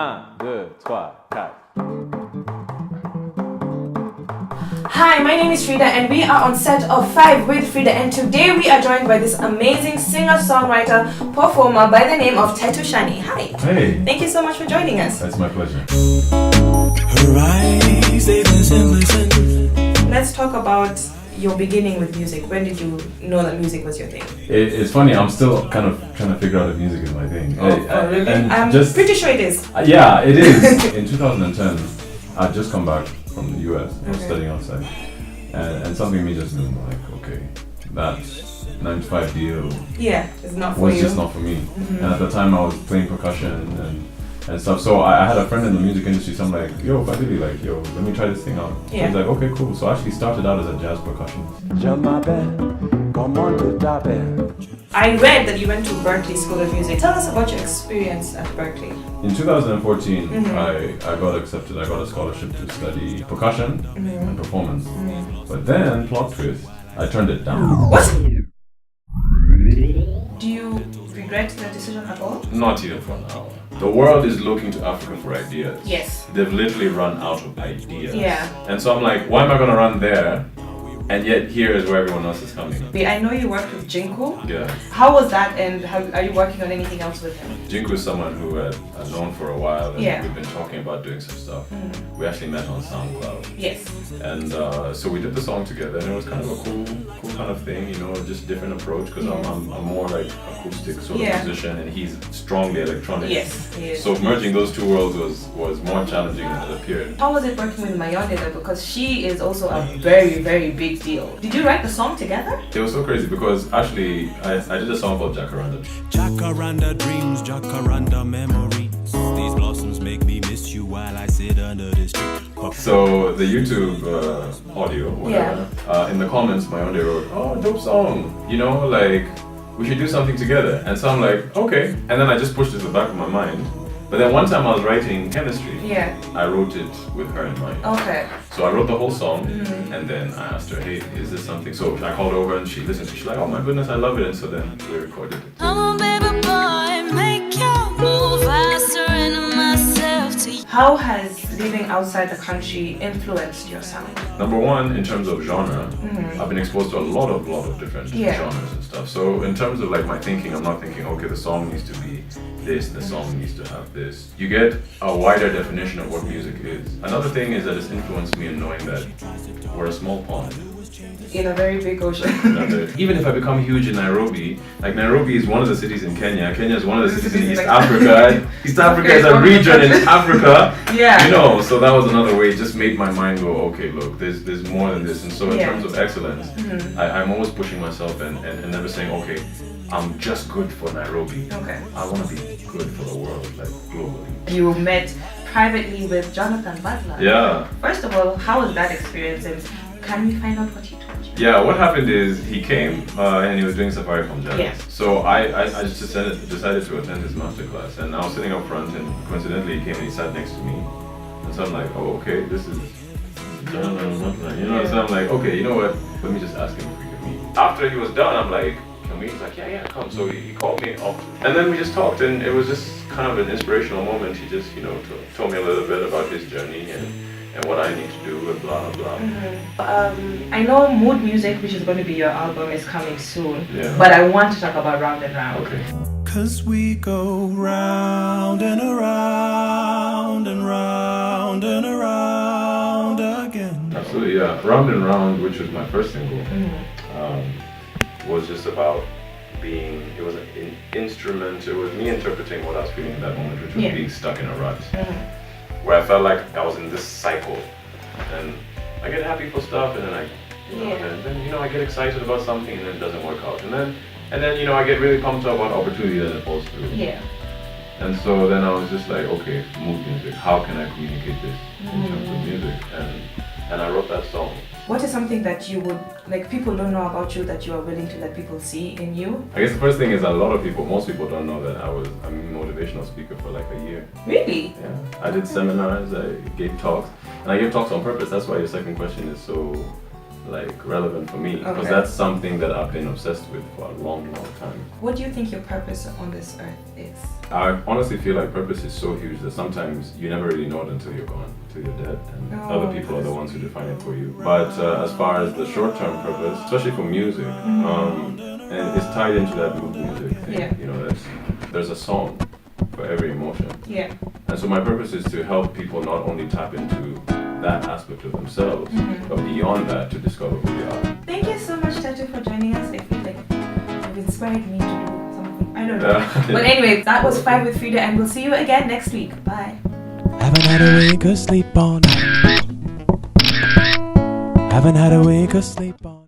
1, 2, 3, 4. Hi, my name is Fridah and we are on set of 5 with Fridah, and today we are joined by this amazing singer-songwriter performer by the name of Tetu Shani. Hi. Hey. Thank you so much for joining us. That's my pleasure. Let's talk about your beginning with music. When did you know that music was your thing? It's funny, I'm still kind of trying to figure out if music is my thing. Really? I'm pretty sure it is. Yeah, it is. In 2010, I'd just come back from the US. I was studying outside. And something in me just knew, like, okay, that 9 to 5 deal it's not for was you. just not for me. And at the time, I was playing percussion and stuff. So I had a friend in the music industry, so I'm like, yo, Fadili, like, yo, let me try this thing out. Yeah. He's like, okay, cool. So I actually started out as a jazz percussionist. I read that you went to Berklee School of Music. Tell us about your experience at Berklee. In 2014, I got accepted. I got a scholarship to study percussion and performance. But then, plot twist, I turned it down. What? Do you regret the decision at all? Not even for an hour. The world is looking to Africa for ideas. Yes. They've literally run out of ideas. Yeah. And so I'm like, why am I going to run there? And yet here is where everyone else is coming. I know you worked with Jinko. Yeah. How was that, and are you working on anything else with him? Jinko is someone who I've known for a while, and Yeah. we've been talking about doing some stuff. We actually met on SoundCloud. Yes. And so we did the song together, and it was kind of a cool kind of thing, you know, just different approach, because I'm more like acoustic sort of musician, and he's strongly electronic. Yes. So merging those two worlds was more challenging than it appeared. How was it working with Mayonde though? Because she is also a very, very big deal. Did you write the song together? It was so crazy because actually I did a song called Jacaranda. Jacaranda dreams, Jacaranda memories. These blossoms make me miss you while I sit under this tree. So the YouTube audio, whatever, in the comments, Mayonde wrote, "Oh, dope song, you know, like we should do something together." And so I'm like, okay. And then I just pushed it to the back of my mind. But then one time I was writing chemistry, I wrote it with her in mind. Okay. So I wrote the whole song, and then I asked her, hey, is this something? So I called over and she listened. She's like, oh my goodness, I love it. And so then we recorded it. Come on, baby boy, make your move. I surrender myself to you. How has living outside the country influenced your sound? Number one, in terms of genre, I've been exposed to a lot of different genres and stuff. So in terms of like my thinking, I'm not thinking, okay, the song needs to be this, the song needs to have this. You get a wider definition of what music is. Another thing is that it's influenced me in knowing that we're a small pond in a very big ocean. Even if I become huge in Nairobi, like Nairobi is one of the cities in Kenya. Kenya is one of the cities in East Africa. East Africa is a region in Africa. Yeah. You know, so that was another way. It just made my mind go, okay, look, there's more than this. And so in terms of excellence, I'm always pushing myself and never saying, okay, I'm just good for Nairobi. Okay. I want to be good for the world, like globally. You met privately with Jonathan Butler. Yeah. First of all, how was that experience, and can we find out what he told you? Yeah, what happened is he came and he was doing Safaricom jazz. Yes. So I just decided to attend his masterclass, and I was sitting up front, and coincidentally he came and he sat next to me. And so I'm like, oh, okay, this is Jonathan Butler, you know. So I'm like, okay, you know what? Let me just ask him if we can meet. After he was done, I'm like, can we? He's like, yeah, come. So he called me up, and then we just talked, and it was just kind of an inspirational moment. He just, you know, told me a little bit about his journey and what I need to do and blah blah. I know Mood Music, which is going to be your album, is coming soon. Yeah. But I want to talk about Round and Round. Okay. Cause we go round and around and round and around again. Absolutely, yeah. Round and Round, which was my first single, was just about it was an instrument, it was me interpreting what I was feeling in that moment, which was being stuck in a rut. Where I felt like I was in this cycle, and I get happy for stuff, and then and then you know I get excited about something, and then it doesn't work out, and then you know I get really pumped up about opportunity that it falls through. Yeah. And so then I was just like, okay, mood music. How can I communicate this in terms of music? And I wrote that song. What is something that you would, like, people don't know about you that you are willing to let people see in you? I guess the first thing is most people don't know that I'm a motivational speaker for like a year. Really? Yeah. I did seminars, I gave talks, and I gave talks on purpose. That's why your second question is so like relevant for me because Okay. that's something that I've been obsessed with for a long time. What do you think your purpose on this earth is? I honestly feel like purpose is so huge that sometimes you never really know it until you're gone, until you're dead, and other people are the ones who define it for you. But as far as the short-term purpose, especially for music, and it's tied into that mood music thing. Yeah. You know, there's a song for every emotion. Yeah. And so my purpose is to help people not only tap into that aspect of themselves, but beyond that to discover who they are. Thank you so much, Tetu, for joining us. I feel like you've inspired me to do something. I don't know. But anyway, that was 5 with Fridah, and we'll see you again next week. Bye. Haven't had a wink or sleep all night. Haven't had a wink or sleep all night.